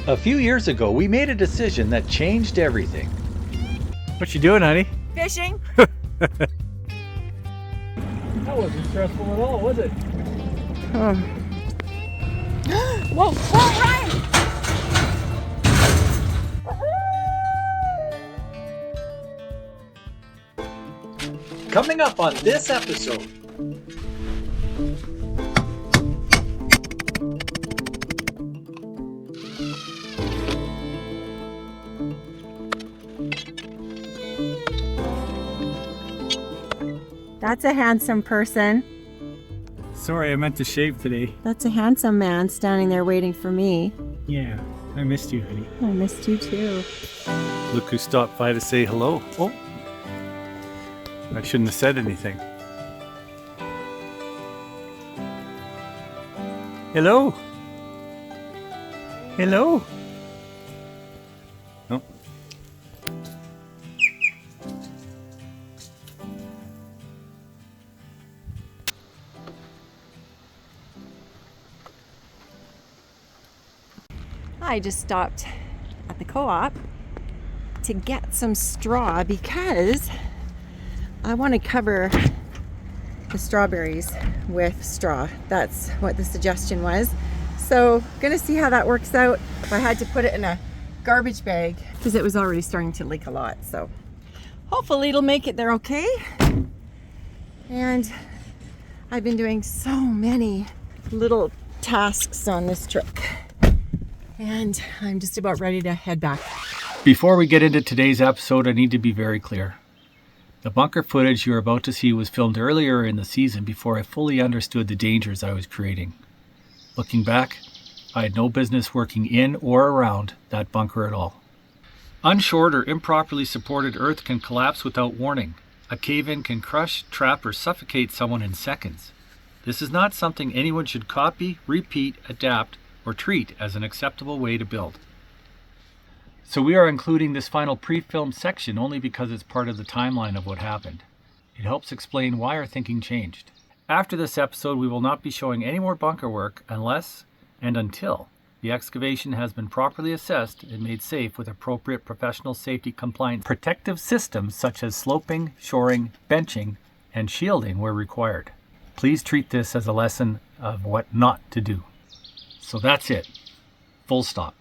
A few years ago, we made a decision that changed everything. What you doing, honey? Fishing. That wasn't stressful at all, was it? Whoa, Ryan! Coming up on this episode. That's a handsome person. Sorry, I meant to shave today. That's a handsome man standing there waiting for me. Yeah, I missed you, honey. I missed you too. Look who stopped by to say hello. Oh, I shouldn't have said anything. Hello. Hello. Oh. I just stopped at the co-op to get some straw because I want to cover the strawberries with straw. That's what the suggestion was. So gonna see how that works out. I had to put it in a garbage bag because it was already starting to leak a lot. So hopefully it'll make it there okay. And I've been doing so many little tasks on this truck. And I'm just about ready to head back. Before we get into today's episode, I need to be very clear. The bunker footage you're about to see was filmed earlier in the season before I fully understood the dangers I was creating. Looking back, I had no business working in or around that bunker at all. Unshored or improperly supported earth can collapse without warning. A cave-in can crush, trap, or suffocate someone in seconds. This is not something anyone should copy, repeat, adapt, or treat as an acceptable way to build. So we are including this final pre-filmed section only because it's part of the timeline of what happened. It helps explain why our thinking changed. After this episode, we will not be showing any more bunker work unless and until the excavation has been properly assessed and made safe with appropriate professional safety compliant protective systems such as sloping, shoring, benching, and shielding where required. Please treat this as a lesson of what not to do. So that's it. Full stop.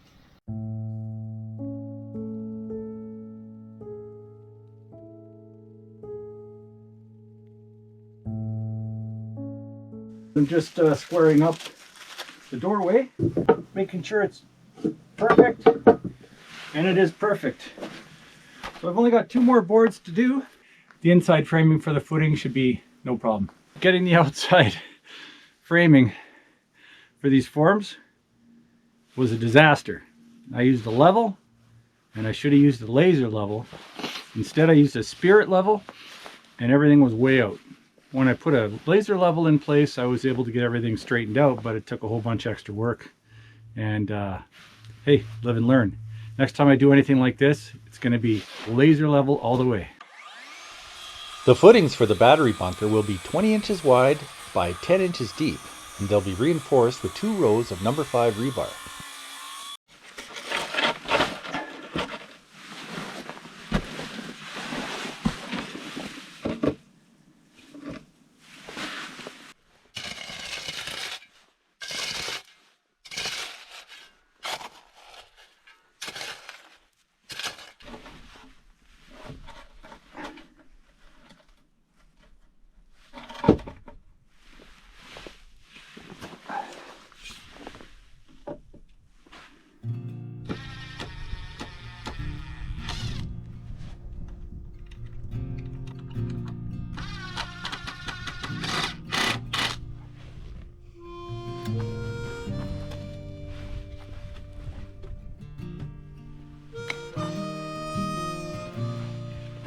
I'm just squaring up the doorway, making sure it's perfect, and it is perfect. So I've only got 2 more boards to do. The inside framing for the footing should be no problem. Getting the outside framing for these forms was a disaster. I used a level, and I should have used a laser level. Instead, I used a spirit level, and everything was way out. When I put a laser level in place, I was able to get everything straightened out, but it took a whole bunch of extra work. And hey, live and learn. Next time I do anything like this, it's going to be laser level all the way. The footings for the battery bunker will be 20 inches wide by 10 inches deep, and they'll be reinforced with 2 rows of number 5 rebar.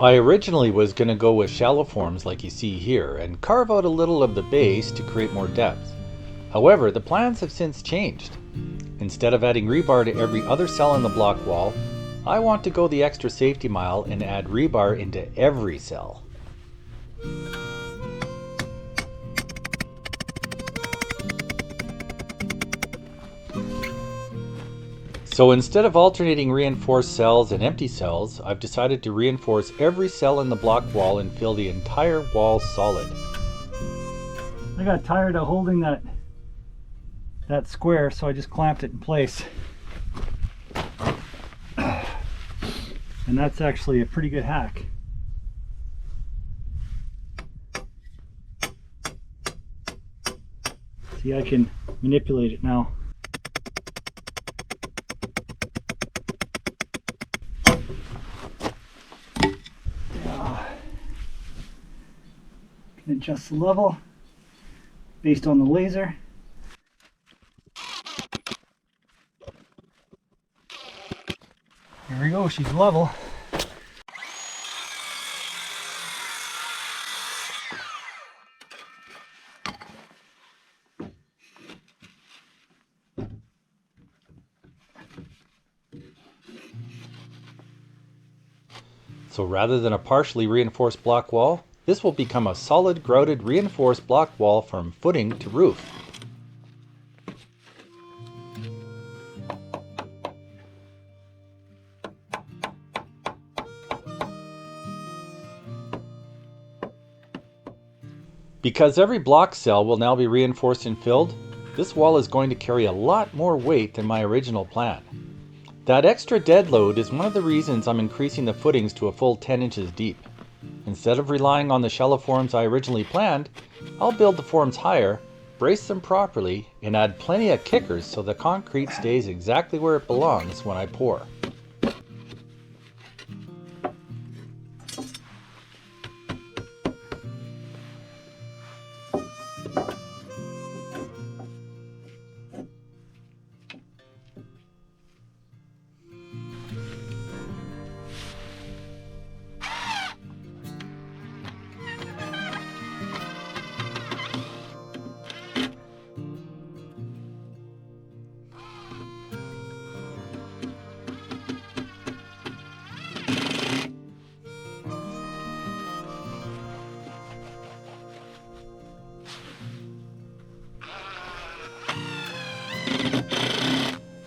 I originally was going to go with shallow forms like you see here and carve out a little of the base to create more depth. However, the plans have since changed. Instead of adding rebar to every other cell in the block wall, I want to go the extra safety mile and add rebar into every cell. So instead of alternating reinforced cells and empty cells, I've decided to reinforce every cell in the block wall and fill the entire wall solid. I got tired of holding that square, so I just clamped it in place. And that's actually a pretty good hack. See, I can manipulate it now. Can adjust the level based on the laser. Here we go, she's level. So rather than a partially reinforced block wall, this will become a solid grouted reinforced block wall from footing to roof. Because every block cell will now be reinforced and filled, this wall is going to carry a lot more weight than my original plan. That extra dead load is one of the reasons I'm increasing the footings to a full 10 inches deep. Instead of relying on the shallow forms I originally planned, I'll build the forms higher, brace them properly, and add plenty of kickers so the concrete stays exactly where it belongs when I pour.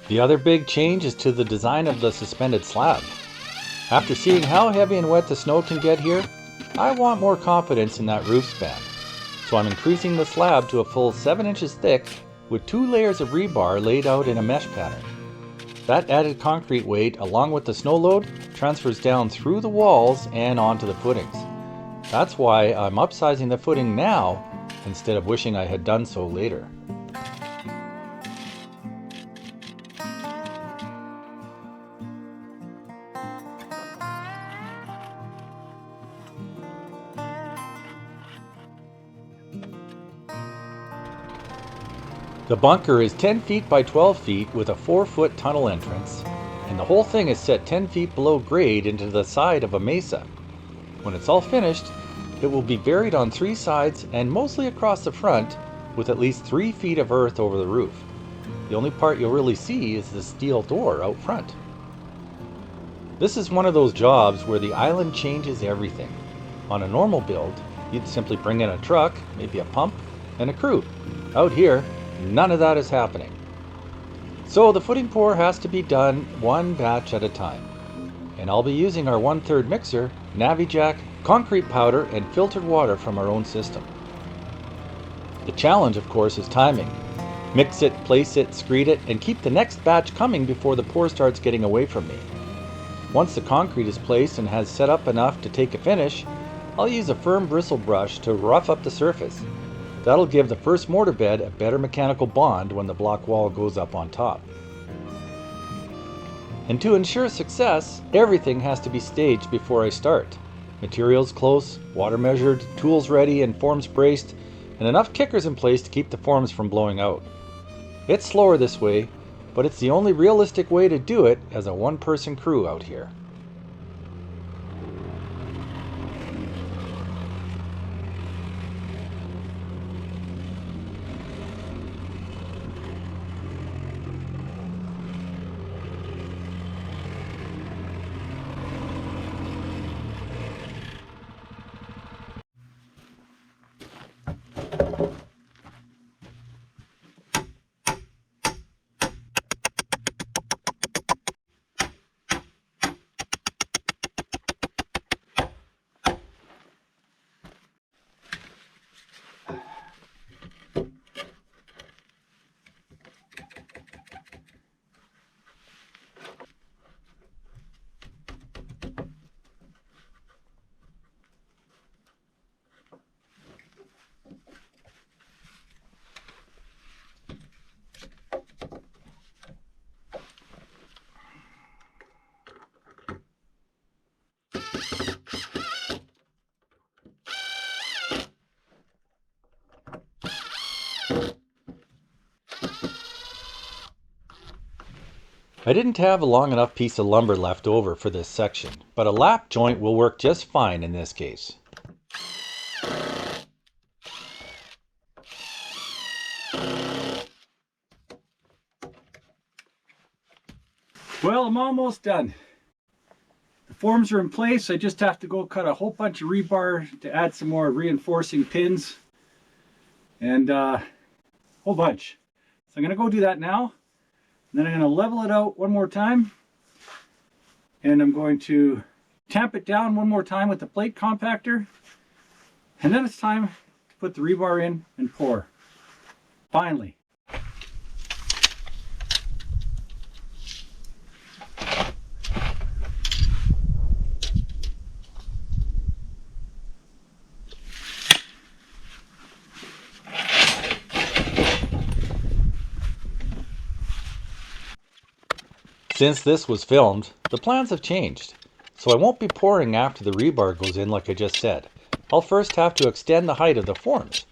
The other big change is to the design of the suspended slab. After seeing how heavy and wet the snow can get here, I want more confidence in that roof span. So I'm increasing the slab to a full 7 inches thick with 2 layers of rebar laid out in a mesh pattern. That added concrete weight along with the snow load transfers down through the walls and onto the footings. That's why I'm upsizing the footing now instead of wishing I had done so later. The bunker is 10 feet by 12 feet with a 4-foot tunnel entrance, and the whole thing is set 10 feet below grade into the side of a mesa. When it's all finished, it will be buried on 3 sides and mostly across the front with at least 3 feet of earth over the roof. The only part you'll really see is the steel door out front. This is one of those jobs where the island changes everything. On a normal build, you'd simply bring in a truck, maybe a pump, and a crew. Out here, none of that is happening. So the footing pour has to be done one batch at a time. And I'll be using our 1/3 mixer, Navijack, concrete powder, and filtered water from our own system. The challenge, of course, is timing. Mix it, place it, screed it, and keep the next batch coming before the pour starts getting away from me. Once the concrete is placed and has set up enough to take a finish, I'll use a firm bristle brush to rough up the surface. That'll give the first mortar bed a better mechanical bond when the block wall goes up on top. And to ensure success, everything has to be staged before I start. Materials close, water measured, tools ready, and forms braced, and enough kickers in place to keep the forms from blowing out. It's slower this way, but it's the only realistic way to do it as a one-person crew out here. I didn't have a long enough piece of lumber left over for this section, but a lap joint will work just fine in this case. Well, I'm almost done. The forms are in place. I just have to go cut a whole bunch of rebar to add some more reinforcing pins and a whole bunch. So I'm going to go do that now. And then I'm going to level it out one more time. And I'm going to tamp it down one more time with the plate compactor. And then it's time to put the rebar in and pour. Finally. Since this was filmed, the plans have changed, so I won't be pouring after the rebar goes in like I just said. I'll first have to extend the height of the forms.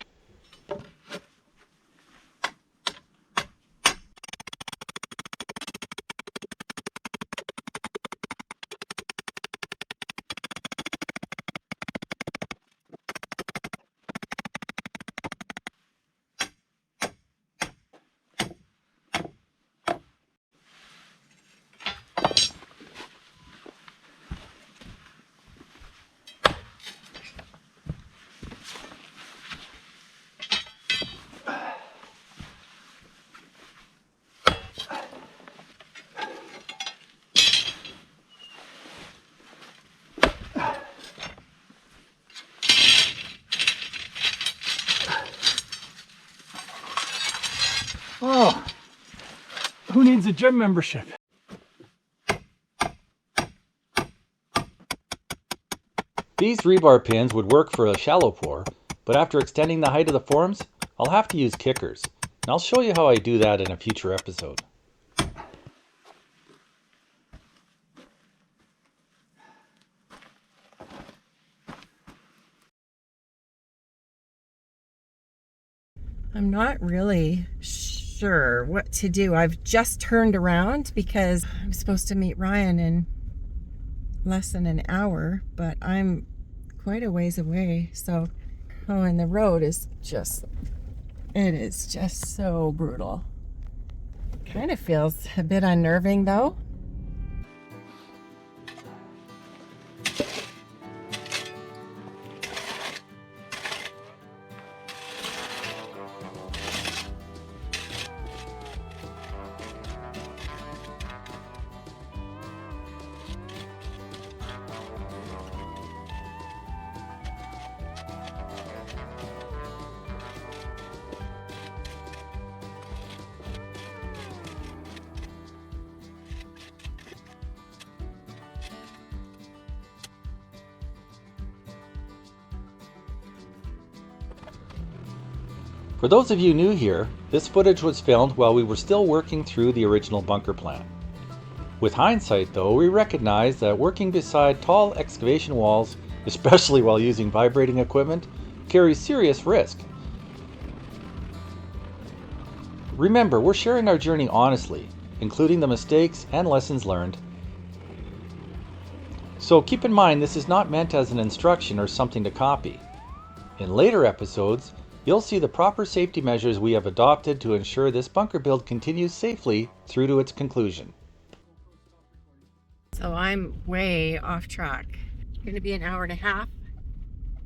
Oh, who needs a gym membership? These rebar pins would work for a shallow pour, but after extending the height of the forms, I'll have to use kickers, and I'll show you how I do that in a future episode. I'm not really sure what to do. I've just turned around because I'm supposed to meet Ryan in less than an hour, but I'm quite a ways away. So, oh, and the road is just, it is just so brutal. Kind of feels a bit unnerving though. For those of you new here, this footage was filmed while we were still working through the original bunker plan. With hindsight though, we recognize that working beside tall excavation walls, especially while using vibrating equipment, carries serious risk. Remember, we're sharing our journey honestly, including the mistakes and lessons learned. So keep in mind this is not meant as an instruction or something to copy. In later episodes, you'll see the proper safety measures we have adopted to ensure this bunker build continues safely through to its conclusion. So I'm way off track. It's going to be an hour and a half.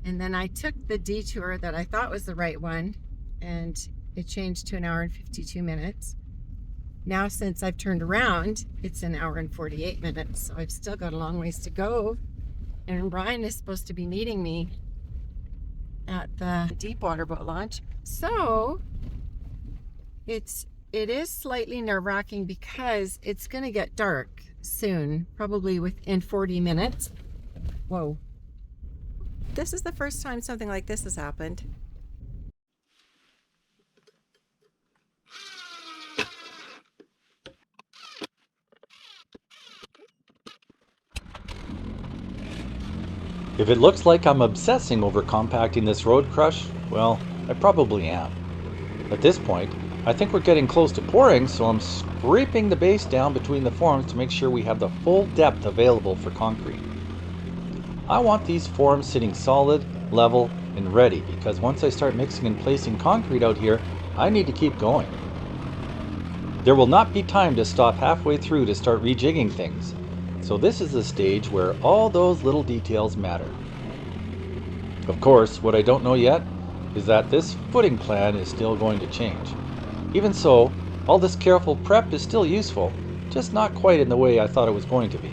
And then I took the detour that I thought was the right one, and it changed to an hour and 52 minutes. Now, since I've turned around, it's an hour and 48 minutes. So I've still got a long ways to go. And Brian is supposed to be meeting me at the deepwater boat launch. So it is slightly nerve-wracking because it's going to get dark soon, probably within 40 minutes. Whoa. This is the first time something like this has happened. If it looks like I'm obsessing over compacting this road crush, well, I probably am. At this point, I think we're getting close to pouring, so I'm scraping the base down between the forms to make sure we have the full depth available for concrete. I want these forms sitting solid, level, and ready, because once I start mixing and placing concrete out here, I need to keep going. There will not be time to stop halfway through to start rejigging things, so this is the stage where all those little details matter. Of course, what I don't know yet is that this footing plan is still going to change. Even so, all this careful prep is still useful, just not quite in the way I thought it was going to be.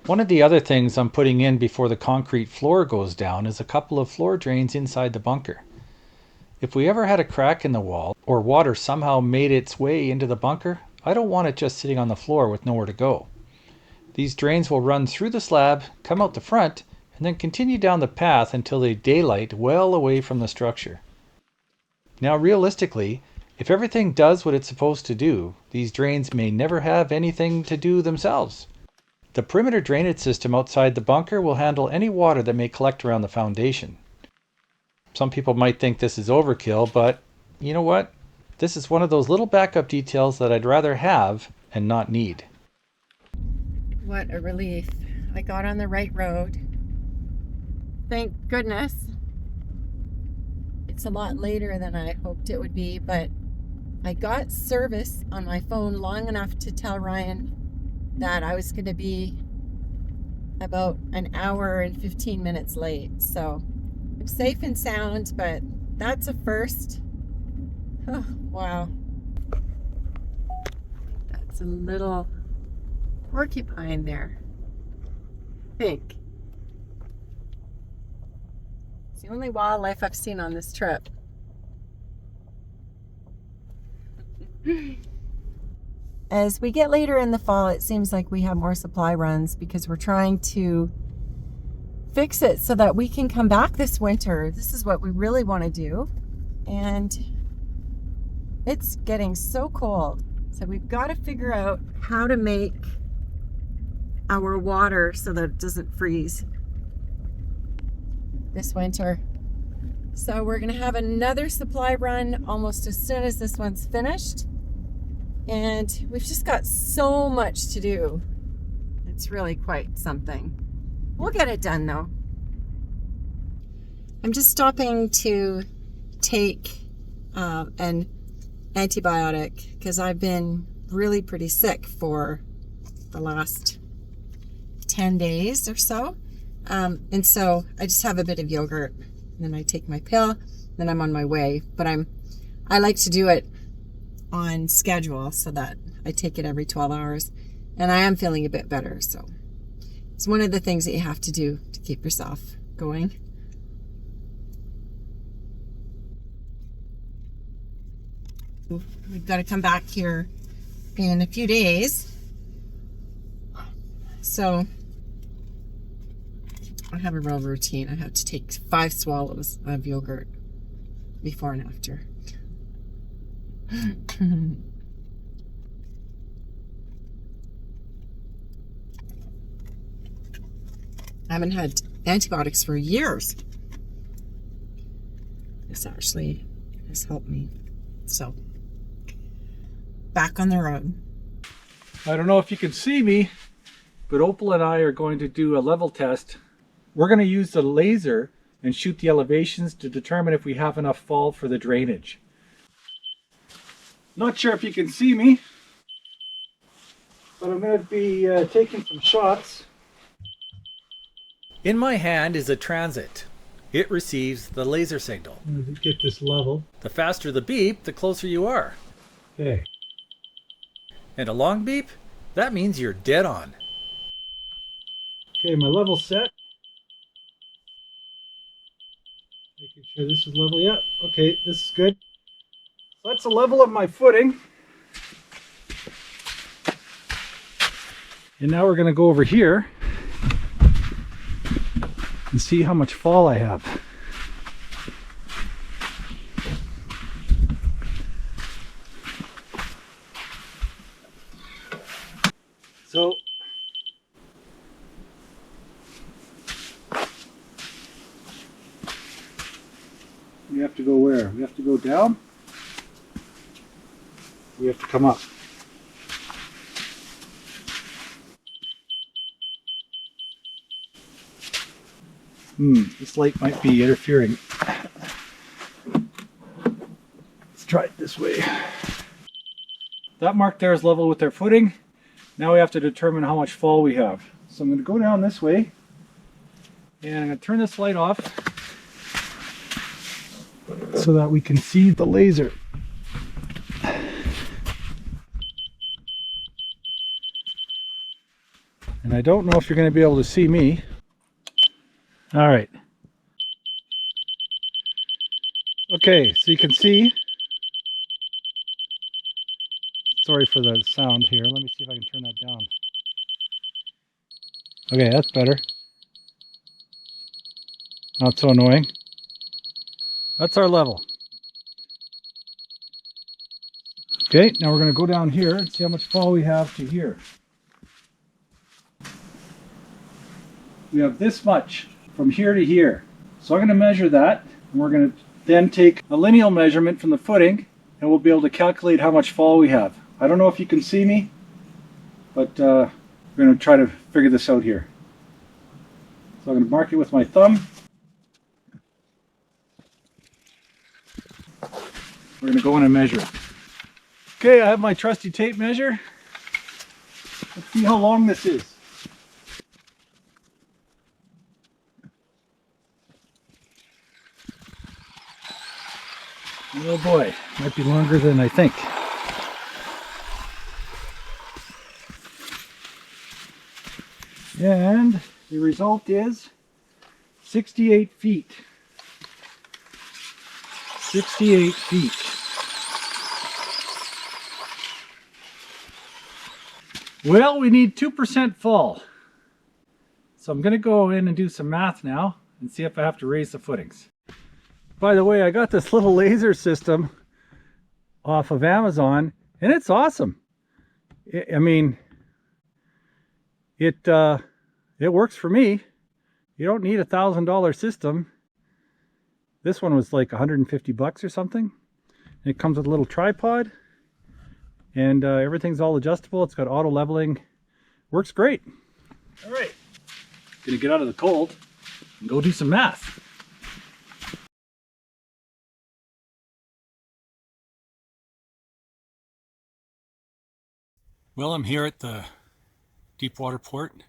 One of the other things I'm putting in before the concrete floor goes down is a couple of floor drains inside the bunker. If we ever had a crack in the wall, or water somehow made its way into the bunker, I don't want it just sitting on the floor with nowhere to go. These drains will run through the slab, come out the front, and then continue down the path until they daylight well away from the structure. Now realistically, if everything does what it's supposed to do, these drains may never have anything to do themselves. The perimeter drainage system outside the bunker will handle any water that may collect around the foundation. Some people might think this is overkill, but you know what? This is one of those little backup details that I'd rather have and not need. What a relief. I got on the right road. Thank goodness. It's a lot later than I hoped it would be, but I got service on my phone long enough to tell Ryan that I was going to be about an hour and 15 minutes late. So I'm safe and sound, but that's a first. Oh, wow. That's a little porcupine there. I think. It's the only wildlife I've seen on this trip. As we get later in the fall, it seems like we have more supply runs because we're trying to fix it so that we can come back this winter. This is what we really want to do. And it's getting so cold. So we've got to figure out how to make our water so that it doesn't freeze this winter. So we're going to have another supply run almost as soon as this one's finished. And we've just got so much to do. It's really quite something. We'll get it done though. I'm just stopping to take an antibiotic because I've been really pretty sick for the last 10 days or so. And so I just have a bit of yogurt and then I take my pill, then I'm on my way. But I like to do it on schedule so that I take it every 12 hours, and I am feeling a bit better. So it's one of the things that you have to do to keep yourself going. We've got to come back here in a few days. So I have a real routine. I have to take 5 swallows of yogurt before and after. I haven't had antibiotics for years. This actually has helped me. So, back on the road. I don't know if you can see me, but Opal and I are going to do a level test. We're going to use the laser and shoot the elevations to determine if we have enough fall for the drainage. Not sure if you can see me, but I'm going to be taking some shots. In my hand is a transit. It receives the laser signal. I'm going to get this level. The faster the beep, the closer you are. Okay. And a long beep, that means you're dead on. Okay, my level's set. Making sure this is level. Yeah, okay, this is good. That's the level of my footing. And now we're going to go over here and see how much fall I have. So We have to go where? We have to go down? We have to come up. This light might be interfering. Let's try it this way. That mark there is level with their footing. Now we have to determine how much fall we have. So I'm going to go down this way, and I'm going to turn this light off so that we can see the laser. And I don't know if you're going to be able to see me. All right. Okay, so you can see. Sorry for the sound here. Let me see if I can turn that down. Okay, that's better. Not so annoying. That's our level. Okay, now we're going to go down here and see how much fall we have to here. We have this much from here to here. So I'm going to measure that, and we're going to then take a lineal measurement from the footing, and we'll be able to calculate how much fall we have. I don't know if you can see me, but we're going to try to figure this out here. So I'm going to mark it with my thumb. We're going to go in and measure it. Okay, I have my trusty tape measure. Let's see how long this is. Oh boy, might be longer than I think. And the result is 68 feet. 68 feet. Well, we need 2% fall. So I'm going to go in and do some math now and see if I have to raise the footings. By the way, I got this little laser system off of Amazon, and it's awesome. I mean, it works for me. You don't need $1,000 system. This one was like 150 bucks or something. And it comes with a little tripod, and everything's all adjustable. It's got auto leveling. Works great. All right, gonna get out of the cold and go do some math. Well, I'm here at the Deepwater Port,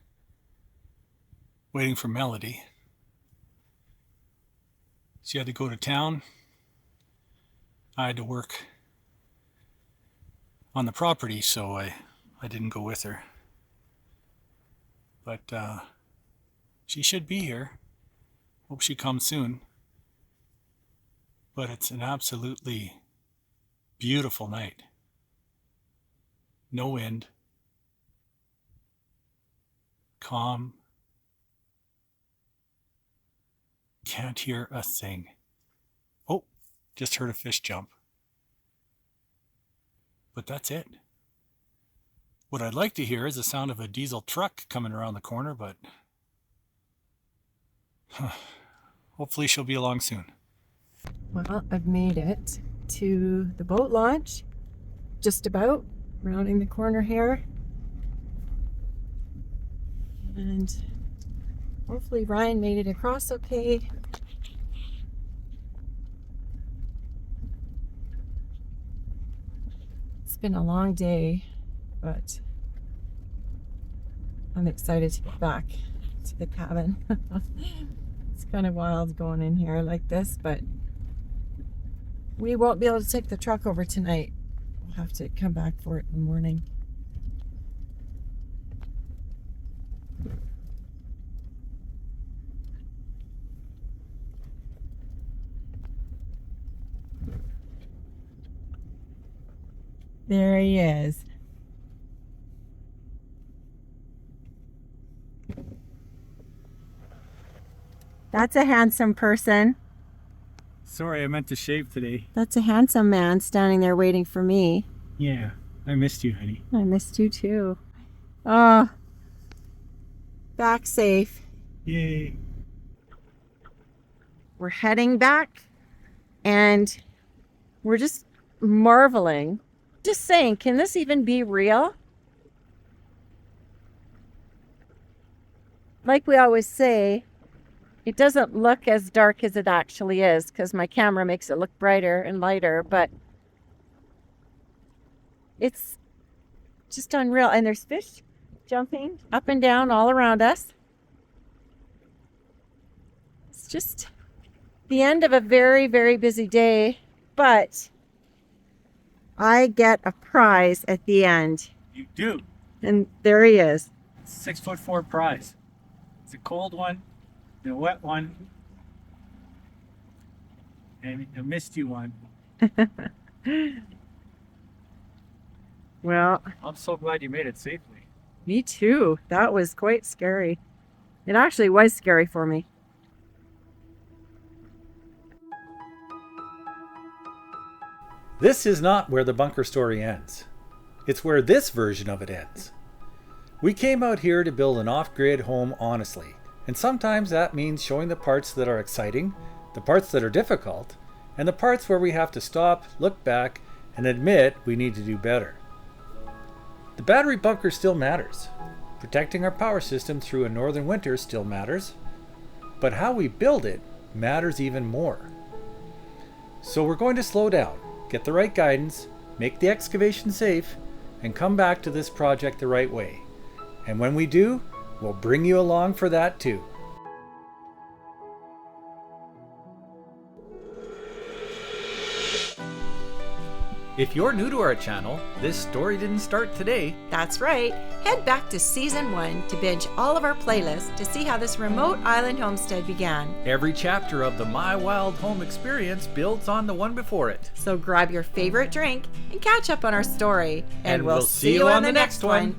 waiting for Melody. She had to go to town. I had to work on the property, so I didn't go with her. But she should be here. Hope she comes soon. But it's an absolutely beautiful night. No wind. Calm. Can't hear a thing. Oh, just heard a fish jump. But that's it. What I'd like to hear is the sound of a diesel truck coming around the corner, but hopefully she'll be along soon. Well, I've made it to the boat launch, just about, rounding the corner here. And hopefully Ryan made it across okay. It's been a long day, but I'm excited to get back to the cabin. It's kind of wild going in here like this, but we won't be able to take the truck over tonight. We'll have to come back for it in the morning. There he is. That's a handsome person. Sorry, I meant to shave today. That's a handsome man standing there waiting for me. Yeah, I missed you, honey. I missed you too. Oh, back safe. Yay. We're heading back And we're just marveling, just saying, can this even be real? Like we always say, it doesn't look as dark as it actually is because my camera makes it look brighter and lighter, but it's just unreal. And there's fish jumping up and down all around us. It's just the end of a very, very busy day, but I get a prize at the end. You do. And there he is. 6'4" prize. It's a cold one, a wet one, and a misty one. Well, I'm so glad you made it safely. me too. That was quite scary. It actually was scary for me. This is not where the bunker story ends. It's where this version of it ends. We came out here to build an off-grid home honestly, and sometimes that means showing the parts that are exciting, the parts that are difficult, and the parts where we have to stop, look back, and admit we need to do better. The battery bunker still matters. Protecting our power system through a northern winter still matters, but how we build it matters even more. So we're going to slow down, get the right guidance, make the excavation safe, and come back to this project the right way. And when we do, we'll bring you along for that too. If you're new to our channel, this story didn't start today. That's right. Head back to season 1 to binge all of our playlists to see how this remote island homestead began. Every chapter of the My Wild Home experience builds on the one before it. So grab your favorite drink and catch up on our story. And we'll see you on the next one.